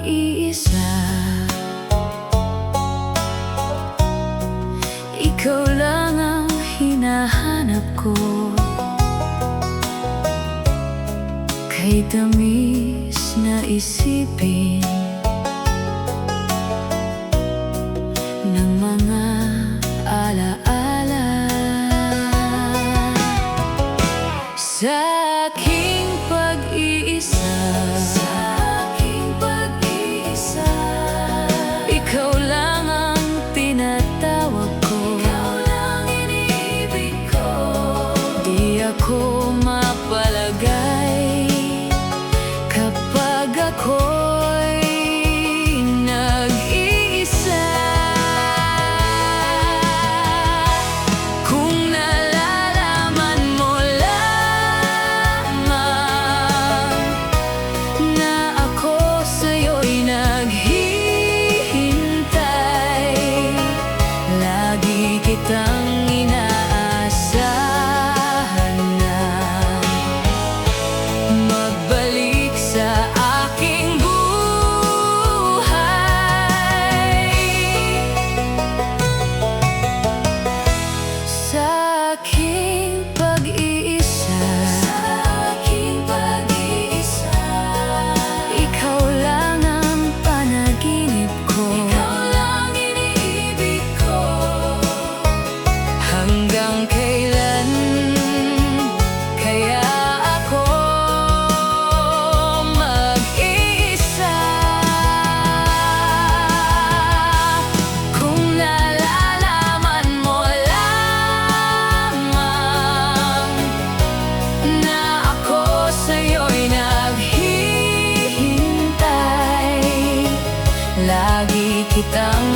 pag-iisa. Ikaw lang ang hinahanap ko, kahit tamis na isipin ng mga alaala. Sa aking pag-iisa, ikaw lang ang tinatawag ko, ikaw lang iniibig ko. Di ako mapalagay kapag ako'y nag-iisa. Kung nalalaman mo lamang na ako sa'yo'y naghihintay, lagi kitang inaasahan na magbalik sa aking buhay. Sa aking pag-iisa, ikaw lang ang panaginip ko, ikaw lang iniibig ko. Hanggang kailan kaya ako mag-iisa? Kung nalalaman mo lamang na ako sa'yo'y naghihintay, lagi kitang